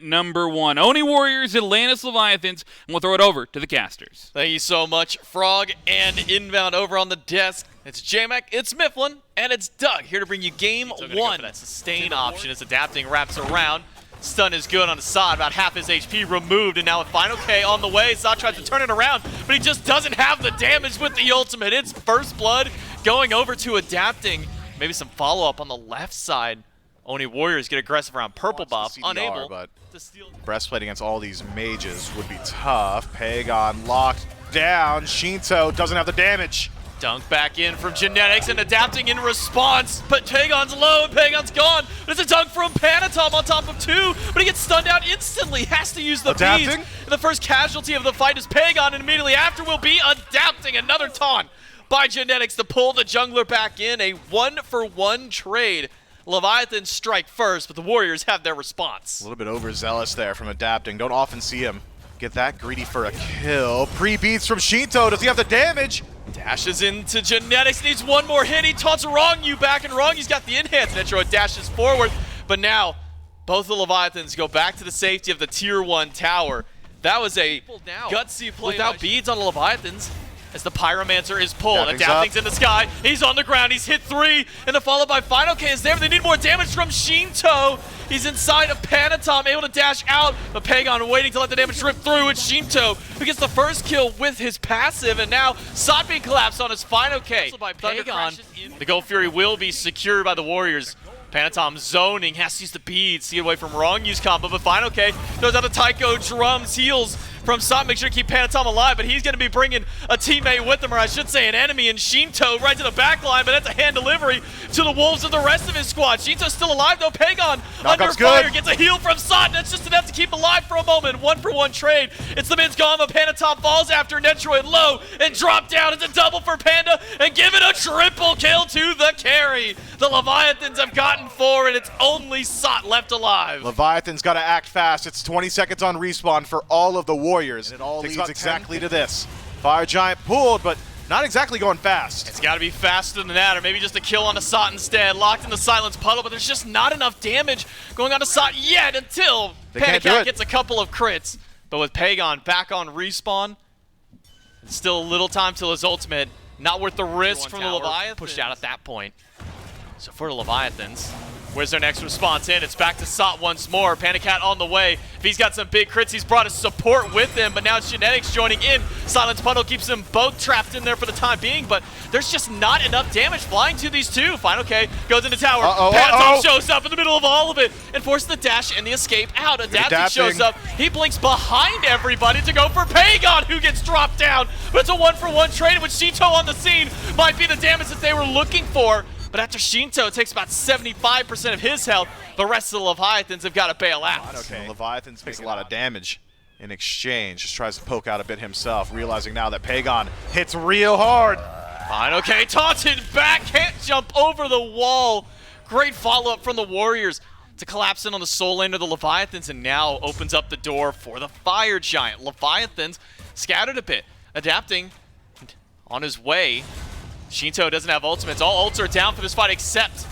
number 1. Oni Warriors, Atlantis Leviathans, and we'll throw it over to the casters. Thank you so much, Frog. And inbound over on the desk, it's J-Mac, it's Mifflin, and it's Doug here to bring you game 1. That sustain option is adapting, wraps around. Stun is good on the side, about half his HP removed, and now with Final K on the way, Sot tries to turn it around, but he just doesn't have the damage with the ultimate. It's First Blood going over to adapting. Maybe some follow-up on the left side. Oni Warriors get aggressive around purple buff, unable but to steal. breastplate against all these mages would be tough. Pagon locked down. Shinto doesn't have the damage. Dunk back in from Genetics and adapting in response, but Pagon's low and Pagon's gone. There's a dunk from Panatom on top of 2, but he gets stunned out instantly. Has to use the beads. And the first casualty of the fight is Pagon, and immediately after will be adapting. Another taunt by Genetics to pull the jungler back in. A 1-for-1 trade. Leviathans strike first, but the Warriors have their response. A little bit overzealous there from adapting. Don't often see him get that greedy for a kill. Pre-beats from Shinto. Does he have the damage? Dashes into Genetics, needs one more hit. He taunts Wrong-You back, and Wrong-You's got the enhanced. Nitro dashes forward, but now both the Leviathans go back to the safety of the Tier 1 tower. That was a gutsy play without beads on the Leviathans. As the Pyromancer is pulled, adapting's in the sky, he's on the ground, he's hit 3, and the follow by Final K is there, but they need more damage from Shinto. He's inside of Panatom, able to dash out, but Pagon waiting to let the damage rip through. It's Shinto who gets the first kill with his passive, and now Sot being collapsed on his Final K. By Pagon, the Gold Fury will be secured by the Warriors. Panatom zoning, has to use the beads, see it away from Wrong-You's combo, but Final K goes out to Tycho, drums, heals from Sot, make sure to keep Panatom alive, but he's going to be bringing a teammate with him, or I should say an enemy, in Shinto right to the back line, but that's a hand delivery to the wolves of the rest of his squad. Shinto's still alive though, Pagon under fire, gets a heal from Sot, and that's just enough to keep alive for a moment. 1-for-1 trade. It's the man's gone, but Panatom falls after Netroid low and drop down. It's a double for Panda, and give it a triple kill to the carry. The Leviathans have gotten 4, and it's only Sot left alive. Leviathan's got to act fast. It's 20 seconds on respawn for all of the Warriors. And it all leads exactly to this. Fire Giant pulled, but not exactly going fast. It's got to be faster than that, or maybe just a kill on a Sot instead. Locked in the Silence Puddle, but there's just not enough damage going on to Sot yet until Panicat gets a couple of crits. But with Pagon back on respawn, it's still a little time till his ultimate. Not worth the risk from the Leviathans. Pushed out at that point. So for the Leviathans, where's their next response in? It's back to Sot once more. Panicat on the way. If he's got some big crits, he's brought his support with him, but now it's Genetics joining in. Silence Puddle keeps them both trapped in there for the time being, but there's just not enough damage flying to these two. Final K goes into tower. Panatom shows up in the middle of all of it and forces the dash and the escape out. Adapting shows up. He blinks behind everybody to go for Pagon, who gets dropped down. But it's a 1-for-1 trade, with Shinto on the scene. Might be the damage that they were looking for. But after Shinto takes about 75% of his health, the rest of the Leviathans have got to bail out. Okay, Leviathans takes a lot of damage in exchange. Just tries to poke out a bit himself, realizing now that Pagon hits real hard. Fine, okay, taunted back, can't jump over the wall. Great follow-up from the Warriors to collapse in on the soul lane of the Leviathans, and now opens up the door for the Fire Giant. Leviathans scattered a bit, adapting on his way. Shinto doesn't have ultimates. All ults are down for this fight except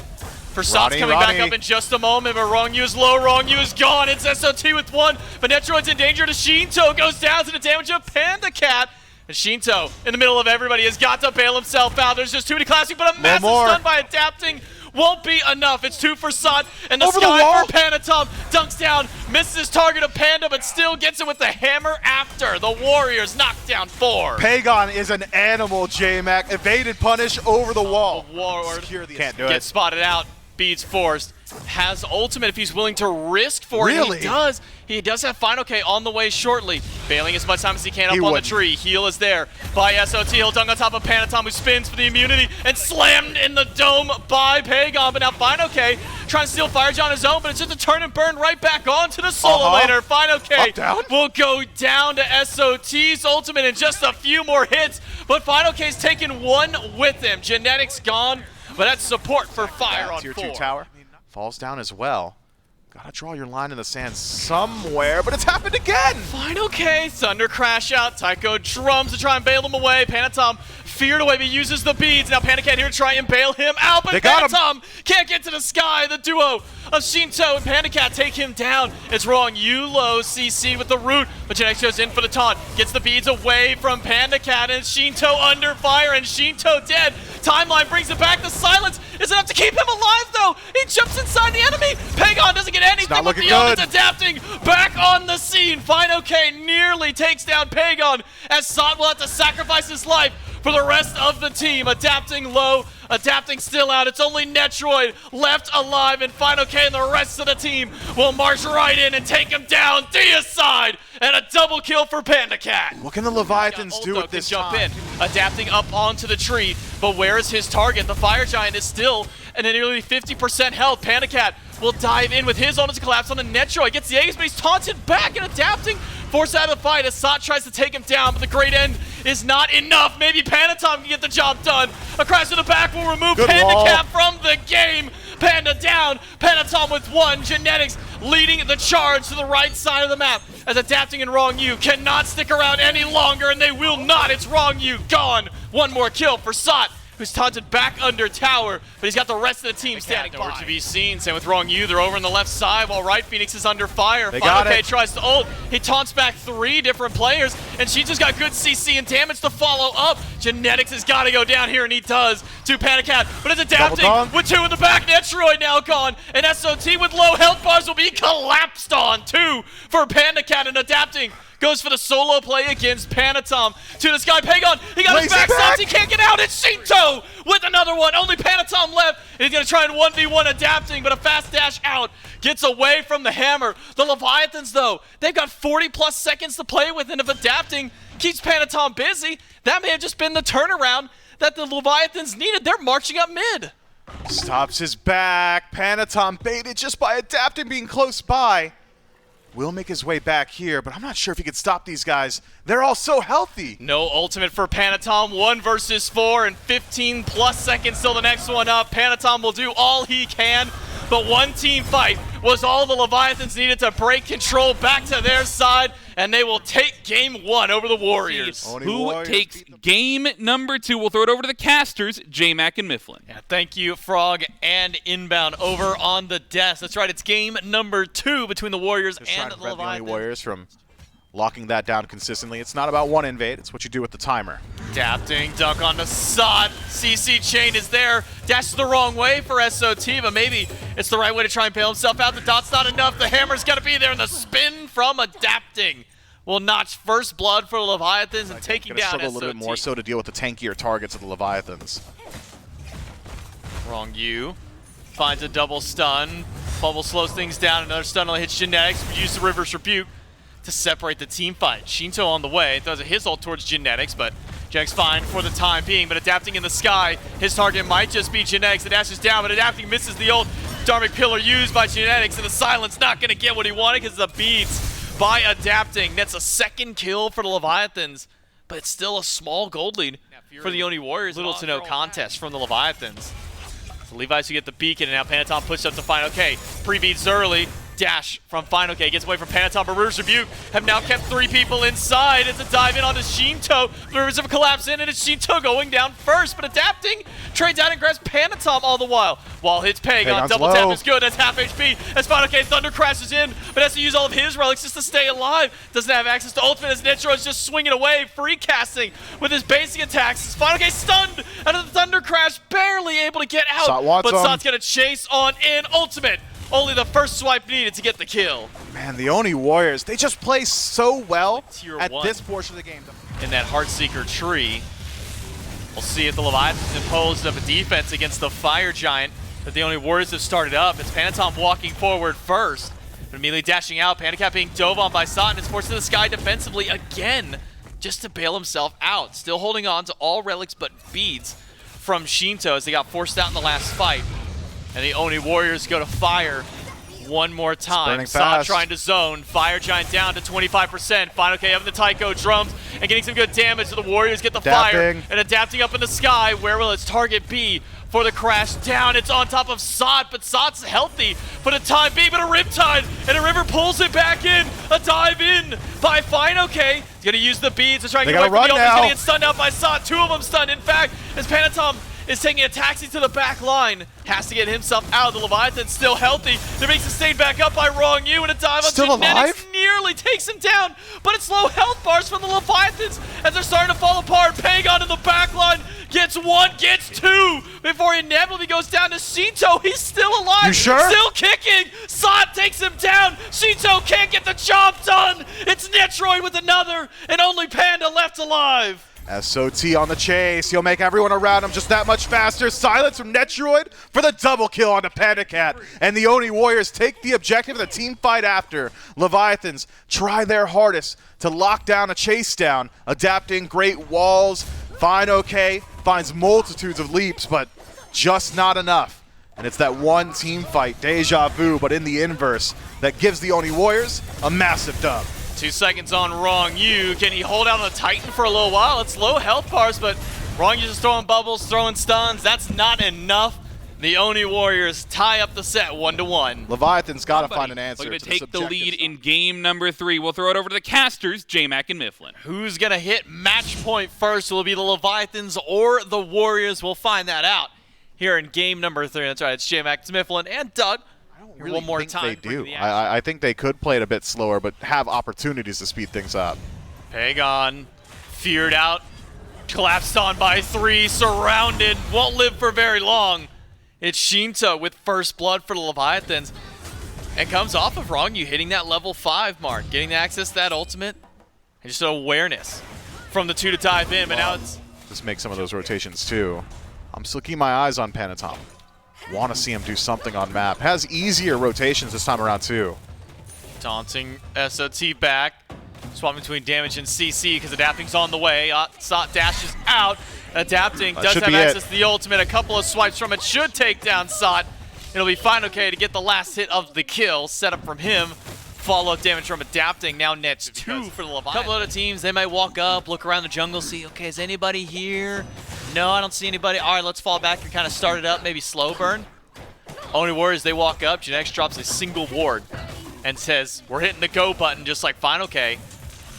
for Sot's coming back up in just a moment, but Wrong-You is low, Wrong-You is gone. It's SOT with 1, but Netroid's in danger to Shinto. Goes down to the damage of Panda Cat. And Shinto, in the middle of everybody, has got to bail himself out. There's just 2 to classic, but a massive stun by adapting won't be enough. It's 2 for Sot, and the sky for Panatom. Dunks down, misses his target of Panda, but still gets it with the hammer after. The Warriors knock down 4. Pagon is an animal, J-Mac. Evaded punish over the wall. Can't do it. Gets spotted out, beats forced. Has ultimate if he's willing to risk for it. He does. He does have Final K on the way shortly. Bailing as much time as he can up on the tree. Heal is there by SOT. He'll dunk on top of Panatom, who spins for the immunity and slammed in the dome by Pagon. But now Final K trying to steal Fire Giant on his own, but it's just a turn and burn right back onto the solo laner. Final K will go down to SOT's ultimate in just a few more hits, but Final K's taking 1 with him. Genetics gone, but that's support for Fire on 4. Tier 2 tower falls down as well. Gotta draw your line in the sand somewhere, but it's happened again! Final K, Thunder Crash out, Tycho drums to try and bail him away. Panatom feared away, but he uses the beads. Now Panicat here to try and bail him out, but Panatom can't get to the sky. The duo of Shinto, and PandaCat take him down. It's wrong. Yulo CC with the root, but Genex goes in for the taunt. Gets the beads away from PandaCat, and Shinto under fire, and Shinto dead. Timeline brings it back. The silence is enough to keep him alive, though. He jumps inside the enemy. Pagon doesn't get anything, but the Omen's adapting back on the scene. FineOK nearly takes down Pagon, as Sot will have to sacrifice his life for the rest of the team. Adapting low, adapting still out. It's only Netroid left alive, and FineOK and the rest of the team will march right in and take him down. Deicide, and a double kill for PandaCat. What can the Leviathans do with this jump time? in, adapting up onto the tree, but where is his target? The Fire Giant is still at nearly 50% health. PandaCat will dive in with his ult to collapse on the Netroid. Gets the Aegis, but he's taunted back and adapting. Forced out of the fight as Sot tries to take him down, but the great end is not enough. Maybe Panatom can get the job done. A crash to the back will remove PandaCat from the game. Panda down, Panatom with one. Genetics leading the charge to the right side of the map as adapting and Wrong You cannot stick around any longer, and they will not. It's Wrong You gone. One more kill for Sot, who's taunted back under tower, but he's got the rest of the team standing by. To be seen. Same with Wrong You. They're over on the left side while Right Phoenix is under fire. FineOK tries to ult. He taunts back 3 different players, and Shinto's got good CC and damage to follow up. Genetics has got to go down here, and he does to PandaCat, but it's adapting with 2 in the back. Netroid now gone, and SOT with low health bars will be collapsed on. 2 for PandaCat, and adapting goes for the solo play against Panatom. To this guy, Pagon, he got his back stopped, he can't get out. It's Shinto with another one. Only Panatom left. He's going to try and 1v1 adapting, but a fast dash out gets away from the hammer. The Leviathans, though, they've got 40+ seconds to play with, and if adapting keeps Panatom busy, that may have just been the turnaround that the Leviathans needed. They're marching up mid. Stops his back. Panatom baited just by adapting being close by. Will make his way back here, but I'm not sure if he could stop these guys. They're all so healthy. No ultimate for Panatom. 1 versus 4 and 15+ seconds till the next one up. Panatom will do all he can, but one team fight was all the Leviathans needed to break control back to their side, and they will take game 1 over the Warriors. Who takes game number 2? We'll throw it over to the casters, J-Mac and Mifflin. Yeah, thank you, Frog and Inbound over on the desk. That's right, it's game number 2 between the Warriors and the Leviathans. The only Warriors from locking that down consistently. It's not about one invade, it's what you do with the timer. Adapting, dunk on the Sot. CC chain is there. Dashes the wrong way for SOT, but maybe it's the right way to try and bail himself out. The dot's not enough. The hammer's got to be there, and the spin from adapting will notch first blood for the Leviathans and taking down SOT. A little bit more so to deal with the tankier targets of the Leviathans. Wrong You finds a double stun. Bubble slows things down. Another stun only hits Genetics. We use the River's Rebuke to separate the team fight. Shinto on the way, throws a his ult towards Genetics, but Genetics fine for the time being, but adapting in the sky. His target might just be Genetics. The dash is down, but adapting misses the ult. Dharmic Pillar used by Genetics, and the silence not gonna get what he wanted because the beats by adapting. That's a second kill for the Leviathans, but it's still a small gold lead for the Oni Warriors. Little to no contest from the Leviathans. So Levi's to get the beacon, and now Panatom pushed up to FineOK. Pre-beats early. Dash from FineOK gets away from Panatom, but River's Rebuke have now kept 3 people inside. It's a dive in onto Shinto. The Rivers have collapsed in, and it's Shinto going down first, but adapting trades out and grabs Panatom all the while. Wall hits Pagon, double tap is good, that's half HP. As FineOK Thunder crashes in, but has to use all of his relics just to stay alive. Doesn't have access to ultimate as Netroid's just swinging away, free casting with his basic attacks. FineOK stunned out of the Thunder crash, barely able to get out, but Sot's gonna chase on in ultimate. Only the first swipe needed to get the kill. Man, the Oni Warriors, they just play so well at this portion of the game. In that Heartseeker tree, we'll see if the Leviathans imposed up a defense against the Fire Giant that the Oni Warriors have started up. It's Panatom walking forward first, but immediately dashing out. PandaCat being dove on by Sot, and it's forced to the sky defensively again, just to bail himself out. Still holding on to all relics but beads from Shinto as they got forced out in the last fight. And the Oni Warriors go to fire one more time. Sot trying to zone. Fire Giant down to 25%. FineOK having the Taiko drums and getting some good damage. So the Warriors get the fire and adapting up in the sky. Where will its target be for the crash down? It's on top of Sot, but Sot's healthy for the time being. But a Riptide and a River pulls it back in. A dive in by FineOK. He's going to use the beads to try and get away from the open. He's going to get stunned out by Sot. 2 of them stunned. In fact, as Panatom is taking a taxi to the back line. Has to get himself out. The Leviathan's still healthy. They're being sustained back up by Wrong You, and a dive on Still Genetics alive? nearly takes him down, but it's low health bars for the Leviathans as they're starting to fall apart. Pagon in the back line gets one, gets two, before he inevitably goes down to Shinto. He's still alive. You sure? Still kicking. Sot takes him down. Shinto can't get the job done. It's Netroid with another, and only Panda left alive. SOT on the chase. He'll make everyone around him just that much faster. Silence from Netroid for the double kill on the Panda Cat. And the Oni Warriors take the objective of the team fight after. Leviathans try their hardest to lock down a chase down, adapting great walls. Fine, okay, finds multitudes of leaps, but just not enough. And it's that one team fight, deja vu, but in the inverse, that gives the Oni Warriors a massive dub. 2 seconds on Wrong You. Can he hold out on the Titan for a little while? It's low health bars, but Wrong You just throwing bubbles, throwing stuns. That's not enough. The Oni Warriors tie up the set 1-1. Leviathan's got to find an answer. Looking to to this take the objective lead stuff. in game number 3. We'll throw it over to the casters, J-Mac and Mifflin. Who's going to hit match point first? Will it be the Leviathans or the Warriors? We'll find that out here in game number 3. That's right, it's J-Mac, Mifflin, and Doug. Really one more think time. they do. bring the action. I think they could play it a bit slower, but have opportunities to speed things up. Pagon, feared out, collapsed on by 3, surrounded, won't live for very long. It's Shinto with first blood for the Leviathans, and comes off of Wrong You hitting that level 5 mark, getting the access to that ultimate, and just an awareness from the 2 to dive in, but now it's... Just make some of those rotations too. I'm still keeping my eyes on Panatom. Want to see him do something on map. Has easier rotations this time around too. Taunting SOT back. Swap between damage and CC because Adapting's on the way. Sot dashes out. Adapting does should have be access it. to the ultimate. A couple of swipes from it should take down Sot. It'll be fine okay to get the last hit of the kill. Set up from him. Follow-up damage from Adapting. Now nets 2 for the Leviathan. A couple other teams, they might walk up, look around the jungle, see, okay, is anybody here? No, I don't see anybody. All right, let's fall back and kind of start it up, maybe slow burn. Oni Warriors, they walk up. Genetics drops a single ward and says, we're hitting the go button, just like fine, okay.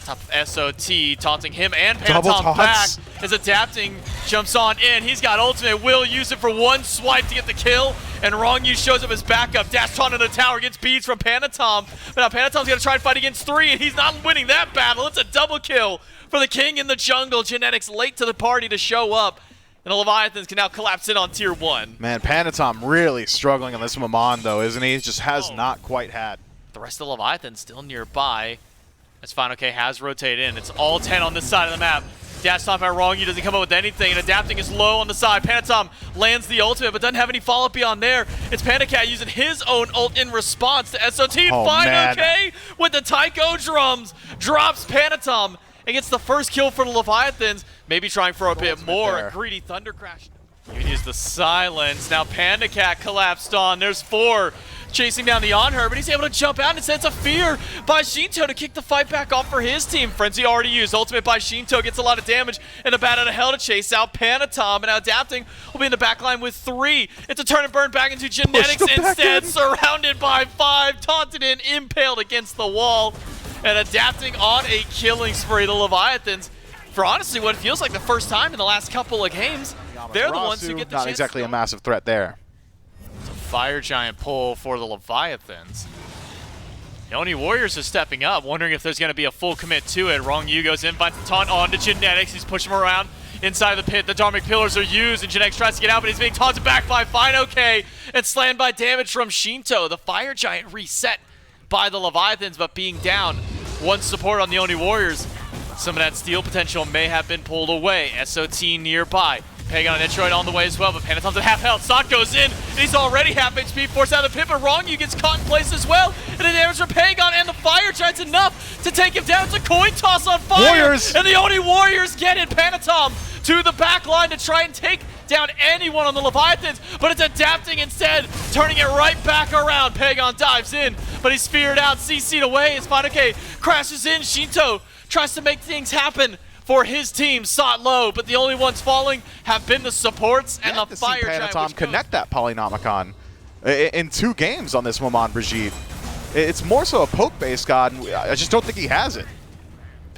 Top of SOT, taunting him and Double Panatom back. taunts. As Adapting jumps on in. He's got ultimate, will use it for one swipe to get the kill. And Wrong You shows up as backup. Dash taunt in the tower, gets beads from Panatom. But now Panatom's gonna try and fight against 3, and he's not winning that battle. It's a double kill for the king in the jungle. Genetics late to the party to show up. And the Leviathans can now collapse in on tier 1. Man, Panatom really struggling on this Mammon though, isn't he? Just has not quite had. The rest of the Leviathans still nearby. As Fine OK has rotated in. It's all 10 on this side of the map. Dash top by Wrong You doesn't come up with anything, and Adapting is low on the side. Panatom lands the ultimate, but doesn't have any follow-up beyond there. It's Panda Cat using his own ult in response to SOT. Oh, Fine man. OK with the Taiko drums. Drops Panatom and gets the first kill for the Leviathans. Maybe trying for a bit more. there. A greedy Thunder Crash. You can use the silence. Now Panda Cat collapsed on. There's 4 chasing down the on-her, but he's able to jump out and sense a fear by Shinto to kick the fight back off for his team. Frenzy already used. Ultimate by Shinto gets a lot of damage and a bat out of hell to chase out Panatom. And now Adapting will be in the backline with 3. It's a turn and burn back into Genetics them back instead. in. Surrounded by 5. Taunted in, impaled against the wall. And Adapting on a killing spree. The Leviathans, for honestly what feels like the first time in the last couple of games, they're the ones who get the Not chance exactly to a massive threat there. Fire Giant pull for the Leviathans. The Oni Warriors are stepping up, wondering if there's going to be a full commit to it. Wrong You goes in, finds the taunt on to Genetics. He's pushing him around inside the pit. The Dharmic Pillars are used, and Genetics tries to get out, but he's being taunted back by Fine OK and slammed by damage from Shinto. The Fire Giant reset by the Leviathans, but being down one support on the Oni Warriors. Some of that steal potential may have been pulled away. SOT nearby. Pagon and Netroid on the way as well, but Panatom's at half health. Sot goes in, and he's already half HP, forced out of the pit, but Wrong You gets caught in place as well. And the damage from Pagon and the Fire Giant's enough to take him down. It's a coin toss on fire. Warriors! And the Oni Warriors get it. Panatom to the back line to try and take down anyone on the Leviathans, but it's Adapting instead, turning it right back around. Pagon dives in, but he's feared out, CC'd away. It's fine, okay, crashes in. Shinto tries to make things happen for his team. Sot low, but the only ones falling have been the supports and the Fire Giant. Panatom connect that Polynomicon in 2 games on this Mammon Brigitte. It's more so a poke-based god, and I just don't think he has it.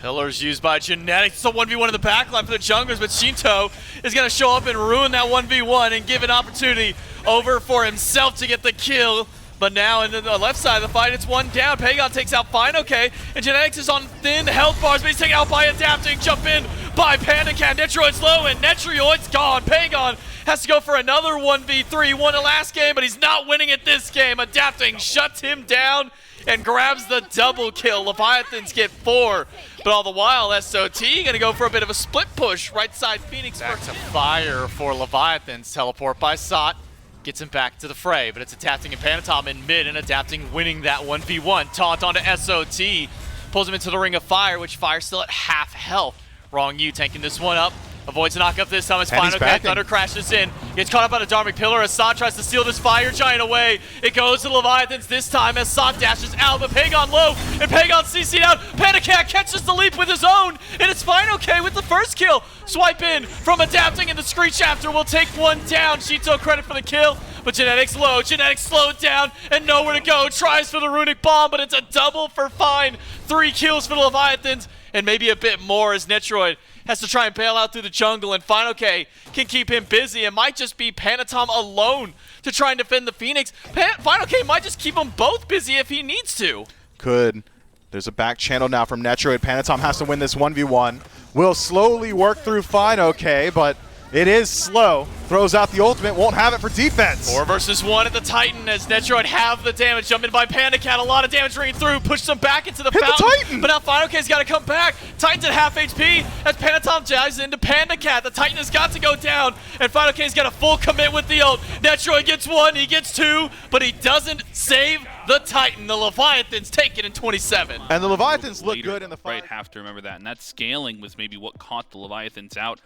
Pillars used by Genetics. It's a 1v1 in the backline for the junglers, but Shinto is going to show up and ruin that 1v1 and give an opportunity over for himself to get the kill. But now in the left side of the fight, it's one down. Pagon takes out FineOK, and Genetics is on thin health bars, but he's taken out by Adapting. Jump in by PandaCat. Netroid's low, and Netroid's gone. Pagon has to go for another 1v3. Won the last game, but he's not winning it this game. Adapting shuts him down and grabs the double kill. Leviathans get 4, but all the while, SOT gonna go for a bit of a split push. Right side Phoenix back to fire for Leviathans. Teleport by Sot. Gets him back to the fray, but it's Adapting and Panatom in mid, and Adapting winning that 1v1. Taunt onto SOT. Pulls him into the ring of fire, which Fire's still at half health. Wrong you tanking this one up. Avoids a knockup this time. It's FineOK. Thunder crashes in. Gets caught up on a Dharmic Pillar. Assad tries to steal this Fire Giant away. It goes to Leviathans this time. Assad dashes out, but Pagon low. And Pagon CC'd out. PandaCat catches the leap with his own. And it's FineOK with the first kill. Swipe in from Adapting, and the Screech After will take one down. Shito credit for the kill. But Genetics low. Genetics slowed down and nowhere to go. Tries for the Runic Bomb, but it's a double for Fine. 3 kills for the Leviathans, and maybe a bit more as Netroid has to try and bail out through the jungle, and FineOK can keep him busy. It might just be Panatom alone to try and defend the Phoenix. FineOK might just keep them both busy if he needs to. Could. There's a back channel now from Netroid. Panatom has to win this 1v1. Will slowly work through FineOK, but it is slow. Throws out the ultimate, won't have it for defense. 4 versus 1 at the Titan as Netroid have the damage. Jump in by PandaCat, a lot of damage ringing through. Pushes him back into the fountain. The Titan! But now FineOK's got to come back. Titan's at half HP as Panatom dives into PandaCat. The Titan has got to go down, and FineOK's got a full commit with the ult. Netroid gets 1, he gets 2, but he doesn't save the Titan. The Leviathans take it in 27. And the Leviathans look Later, good in the fight. Right, have to remember that. And that scaling was maybe what caught the Leviathans out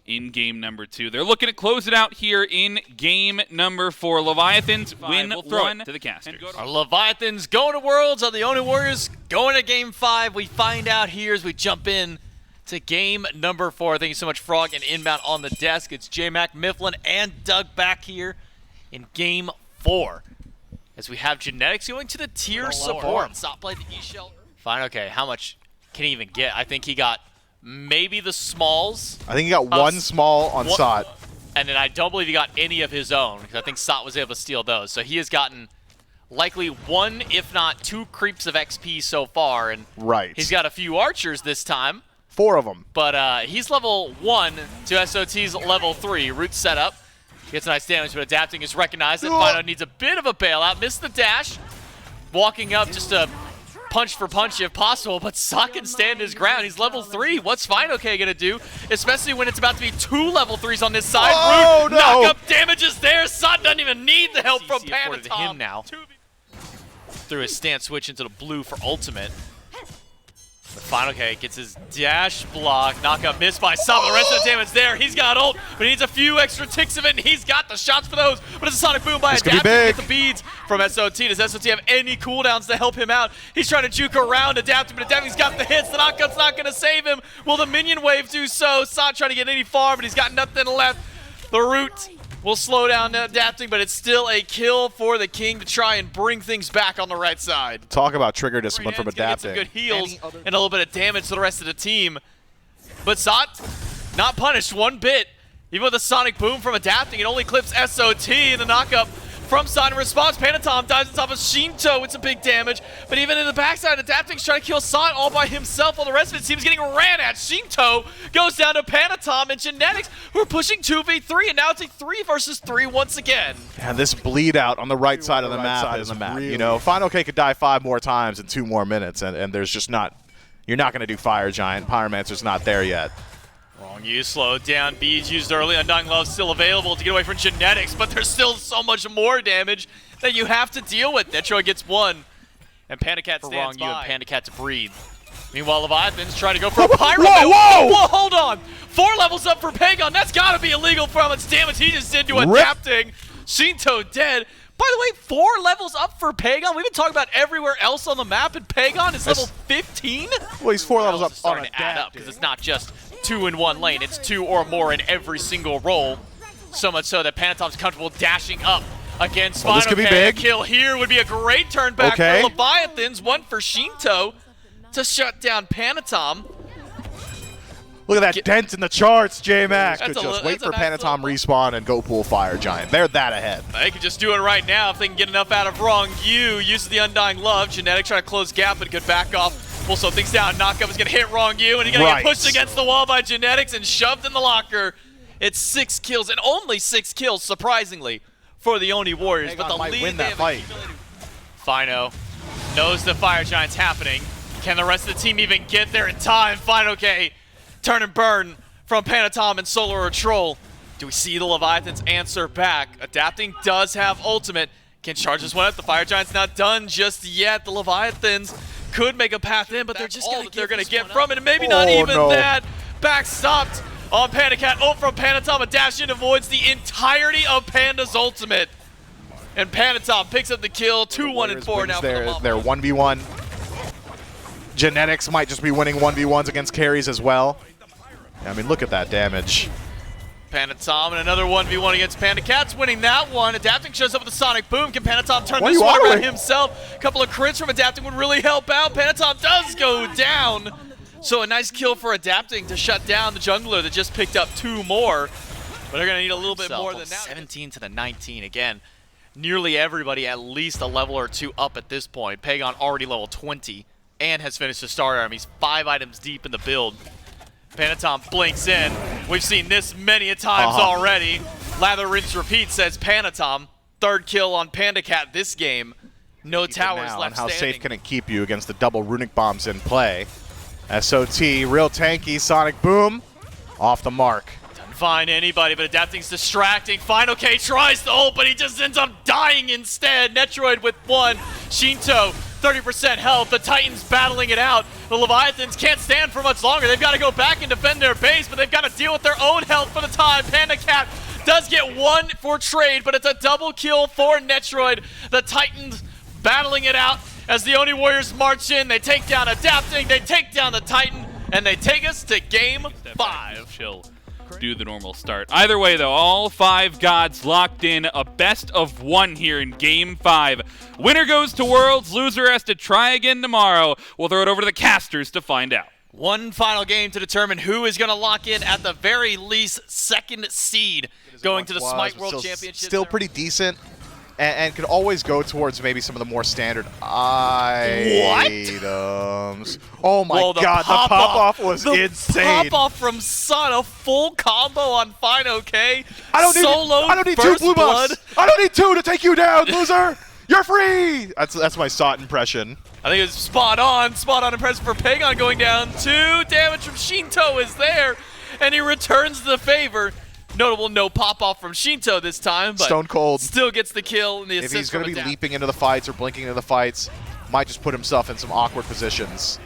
in game number 2. They're looking to close it out here in game number 4. Leviathans win 1 to the casters. Our Leviathans going to Worlds. Are the Oni Warriors going to game 5? We find out here as we jump in to game number 4. Thank you so much, Frog and Inbound on the desk. It's J-Mac, Mifflin, and Doug back here in game 4. As we have Genetics going to the tier support. Stop play the E-Shell. FineOK, how much can he even get? I think he got maybe the smalls. I think he got one small on Sot. And then I don't believe he got any of his own, because I think Sot was able to steal those. So he has gotten likely 1, if not 2 creeps of XP so far. And he's got a few archers this time. 4 of them. But he's level 1 to SOT's level 3. Root setup. Gets a nice damage, but Adapting is recognized. And Fino needs a bit of a bailout. Missed the dash. Walking up just a punch for punch if possible, but Sot can stand his ground. He's level 3. What's FineOK gonna do? Especially when it's about to be 2 level 3s on this side. Oh, no. Knock-up damage is there. Sot doesn't even need the help from Panatom. Him now. Through his stance switch into the blue for ultimate. But FineOK gets his dash block. Knock-up missed by Sot. The rest of the damage there. He's got ult, but he needs a few extra ticks of it, and he's got the shots for those. But it's a sonic boom by Adapting to get the beads from SOT. Does SOT have any cooldowns to help him out? He's trying to juke around Adapting, but Adapting's got the hits. The knockup's not going to save him. Will the minion wave do so? Sot trying to get any farm, but he's got nothing left. The root will slow down Adapting, but it's still a kill for the King to try and bring things back on the right side. Talk about trigger discipline from Adapting. Get some good heals and a little bit of damage to the rest of the team. But Sot not punished one bit. Even with a sonic boom from Adapting, it only clips SOT, and the knockup from Sot in response. Panatom dives on top of Shinto with some big damage, but even in the backside, Adapting's trying to kill Sot all by himself while the rest of his team's getting ran at. Shinto goes down to Panatom and Genetics, who are pushing 2v3, and now it's a 3 versus 3 once again. And this bleed out on the right side of the map is really, you know, FineOK could die 5 more times in 2 more minutes, and there's just not, you're not going to do Fire Giant. Pyromancer's not there yet. Wrong use, slowed down. Beads used early. Undying Love still available to get away from Genetics, but there's still so much more damage that you have to deal with. Netroid gets 1, and PandaCat stands by. And PandaCat to breathe. Meanwhile, Leviathans try to go for a Pyro. Whoa, hold on. 4 levels up for Pagon. That's got to be illegal for how much damage he just did to Adapting. Shinto dead. By the way, 4 levels up for Pagon. We've been talking about everywhere else on the map, and Pagon is level 15. Well, he's 4 levels up on starting to add up, because it's not just 2 in one lane. It's 2 or more in every single role. So much so that Panatom's comfortable dashing up against FineOK. This could be big. A kill here would be a great turn back for Leviathans. 1 for Shinto to shut down Panatom. Look at that dent in the charts, J-Mac. Could That's just a wait for nice Panatom respawn and go pull Fire Giant. They're that ahead. They could just do it right now if they can get enough out of Wrong You. Uses the Undying Love. Genetic trying to close gap, but could back off. Pull some things down. Knockup is going to hit Wrong You, and he's going to get pushed against the wall by Genetics and shoved in the locker. It's 6 kills, and only 6 kills, surprisingly, for the Oni Warriors. Hang but on, the might lead win they that have fight. accumulated. Fino knows the Fire Giant's happening. Can the rest of the team even get there in time? Fino K, turn and burn from Panatom and Solar or Troll. Do we see the Leviathans answer back? Adapting does have ultimate. Can charge this one up. The Fire Giant's not done just yet. The Leviathans could make a path in, but they're just all that they're going to get from it, and maybe not even that. Backstopped on Pandacat. Ult from Panatom. A dash in avoids the entirety of Panda's ultimate. And Panatom picks up the kill. 2-1 and 4 now for the They're 1v1. Genetics might just be winning 1v1s against carries as well. I mean, look at that damage. Panatom and another 1v1 against Pandacats, winning that one. Adapting shows up with the Sonic Boom. Can Panatom turn this one around himself? A couple of crits from Adapting would really help out. Panatom does go down. So a nice kill for Adapting to shut down the jungler that just picked up 2 more. But they're going to need a little bit more than that. 17 to the 19 again. Nearly everybody at least a level or 2 up at this point. Pagon already level 20 and has finished the Star Arm. He's 5 items deep in the build. Panatom blinks in. We've seen this many a times already. Lather, rinse, repeat, says Panatom. 3rd kill on Pandacat this game. No towers left how standing. safe can it keep you against the double runic bombs in play? SOT, real tanky, Sonic Boom, off the mark. Doesn't find anybody, but Adapting's distracting. Final K tries to ult, but he just ends up dying instead. Netroid with 1. Shinto, 30% health. The Titans battling it out. The Leviathans can't stand for much longer. They've got to go back and defend their base, but they've got to deal with their own health for the time. Pandacat does get 1 for trade, but it's a double kill for Netroid. The Titans battling it out as the Oni Warriors march in. They take down Adapting, they take down the Titan, and they take us to game 5. She'll do the normal start. Either way, though, all 5 gods locked in. A best of 1 here in game 5. Winner goes to Worlds. Loser has to try again tomorrow. We'll throw it over to the casters to find out. One final game to determine who is going to lock in at the very least 2nd seed going to the Smite World Championship. Still pretty decent. And could always go towards maybe some of the more standard items. Oh my god, the pop-off was insane. The pop-off from Sun, a full combo on Fino K. I don't need 2 blue buffs. I don't need 2 to take you down, loser. You're free. That's my SOT impression. I think it was spot on impression for Pagon going down. 2 damage from Shinto is there, and he returns the favor. Notable no pop-off from Shinto this time, but Stone Cold still gets the kill and the assist. If he's going to be leaping into the fights or blinking into the fights, might just put himself in some awkward positions.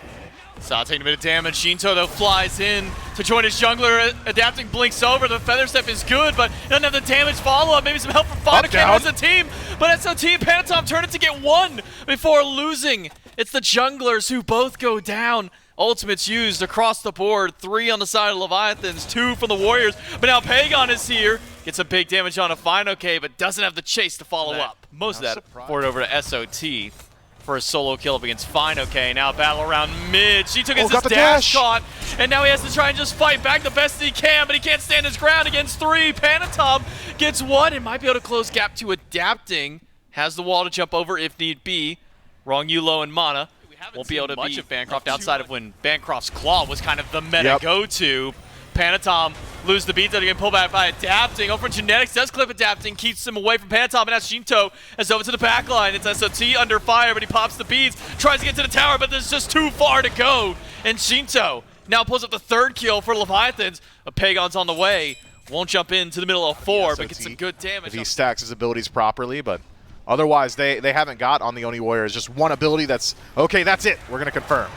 Saw taking a bit of damage. Shinto, though, flies in to join his jungler. Adapting blinks over. The Feather Step is good, but doesn't have the damage follow-up. Maybe some help from Fino as a team, but SOT and Panatom turn it to get 1 before losing. It's the junglers who both go down. Ultimates used across the board. 3 on the side of Leviathans, 2 from the Warriors. But now Pagon is here. Gets a big damage on a Fino K, but doesn't have the chase to follow up. Most of that forward over to SOT for a solo kill up against Fino K. Now battle around mid. She took his dash caught, and now he has to try and just fight back the best he can, but he can't stand his ground against 3. Panatom gets 1 and might be able to close gap to Adapting. Has the wall to jump over if need be. Wrong Yulo and Mana. Won't be able to much of Bancroft outside of when Bancroft's Claw was kind of the meta go-to. Panatom lose the beat, again pull back by Adapting. Over Genetics does clip Adapting, keeps him away from Panatom, and now Shinto is over to the back line. It's SOT under fire, but he pops the beads, tries to get to the tower, but there's just too far to go. And Shinto now pulls up the 3rd kill for Leviathans. But Pagon's on the way, won't jump into the middle of 4, but gets some good damage. If he stacks his abilities properly, but otherwise, they haven't got on the Oni Warriors. Just one ability that's, okay, that's it. We're going to confirm.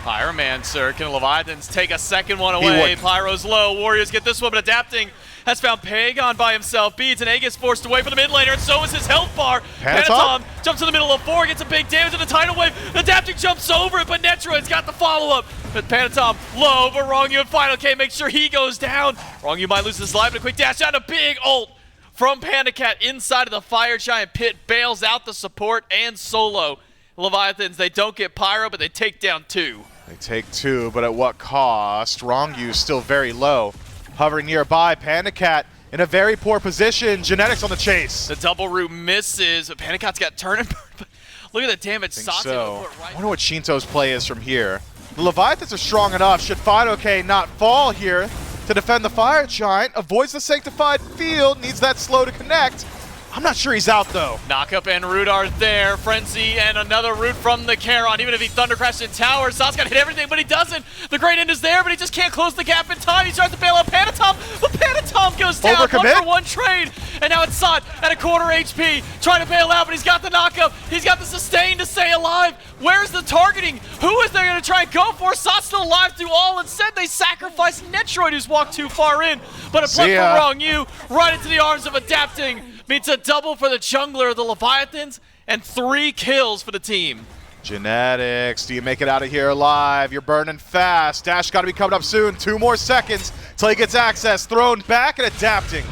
Pyromancer, can Leviathans take a 2nd one away? Pyro's low. Warriors get this one, but Adapting has found Pagon by himself. Beads and Aegis forced away from the mid laner, and so is his health bar. Panatom jumps in the middle of 4, gets a big damage to the tidal wave. Adapting jumps over it, but Netroid's got the follow-up. But Panatom low, but Wrong You and Final K make sure he goes down. Wrong You might lose his life, but a quick dash out, a big ult from Pandacat inside of the Fire Giant pit, bails out the support and solo. Leviathans, they don't get Pyro, but they take down 2. They take 2, but at what cost? Wrongyu still very low. Hovering nearby, Panicat in a very poor position. Genetics on the chase. The double root misses, but Panicat's got turn and burn. But look at the damage. So. I wonder what Shinto's play is from here. The Leviathans are strong enough. Should Fidoke not fall here to defend the Fire Giant, avoids the Sanctified Field, needs that slow to connect. I'm not sure he's out though. Knockup and Root are there. Frenzy and another Root from the Charon. Even if he Thundercrashed in tower, Sot's got to hit everything, but he doesn't. The Great End is there, but he just can't close the gap in time. He tries to bail out Panatom, but Panatom goes down. Overcommit? 1-for-1 trade. And now it's Sot at a quarter HP, trying to bail out, but he's got the knockup. He's got the sustain to stay alive. Where's the targeting? Who is they going to try and go for? Sot's still alive through all. Instead, they sacrifice Netroid, who's walked too far in. But a play for Wrong right into the arms of Adapting. Means a double for the jungler of the Leviathans and 3 kills for the team. Genetics, do you make it out of here alive? You're burning fast. Dash got to be coming up soon. 2 more seconds till he gets access. Thrown back and Adapting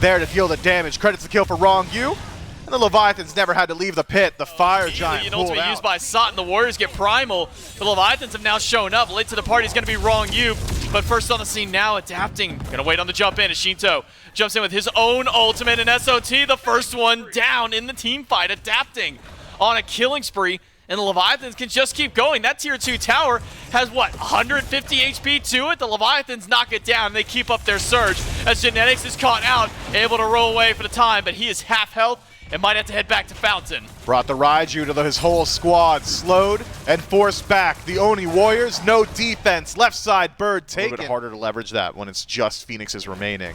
there to deal the damage. Credits the kill for Wrongyu. And the Leviathans never had to leave the pit. The Fire Giant pulled out. Used by Sot and the Warriors get Primal. The Leviathans have now shown up. Late to the party is going to be Wrongyu. But first on the scene now, Adapting. Gonna wait on the jump in as Shinto jumps in with his own ultimate and SOT. The first one down in the team fight. Adapting on a killing spree. And the Leviathans can just keep going. That tier 2 tower has, what, 150 HP to it? The Leviathans knock it down. They keep up their surge as Genetics is caught out, able to roll away for the time, but he is half health and might have to head back to Fountain. Brought the Raiju to his whole squad. Slowed and forced back. The Oni Warriors, no defense. Left side, Bird taken. A little bit harder to leverage that when it's just Phoenixes remaining.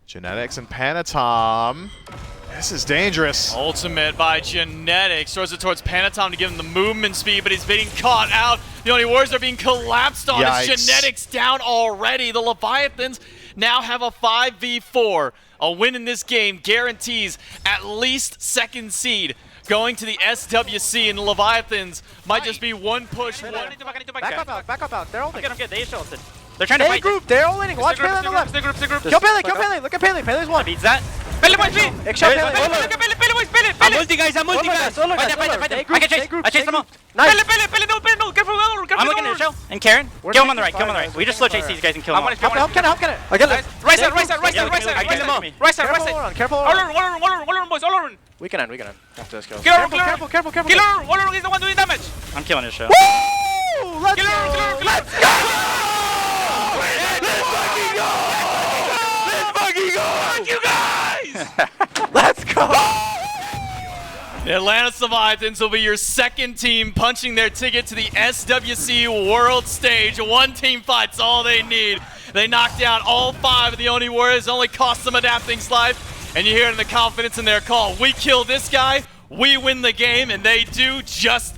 Genetics and Panatom. This is dangerous. Ultimate by Genetics. Throws it towards Panatom to give him the movement speed, but he's being caught out. The Oni Warriors are being collapsed on. It's Genetics down already. The Leviathans now have a 5v4. A win in this game guarantees at least 2nd seed. Going to the SWC, and the Leviathans might just be one push. Back up out. They're holding. They're trying to fight. Group. They're all winning. Watch Pele on the left. Kill Pele. Look at Pele. Pele's one. Beats that. Pele boys, Pele. I'm multi, guys. I'm multi, guys. Fight. I chase them all. Nice. Pele, no. Careful. I'm looking at the show. And Karen. Kill him on the right. We just slow chase these guys and kill them all. Help Kenneth. I get it. Right side. I kill them all. Right side. Careful. All over, boys. We can end. After this kill. Careful. Killer. He's the one doing damage. I'm killing his show. Woo! Let's go! Let's fucking go! You guys! Let's go! The Atlantis Leviathans will be your 2nd team punching their ticket to the SWC World Stage. 1 team fight's all they need. They knock down all 5 of the Oni Warriors. Only cost them Adapting's life. And you hear it in the confidence in their call. We kill this guy, we win the game, and they do just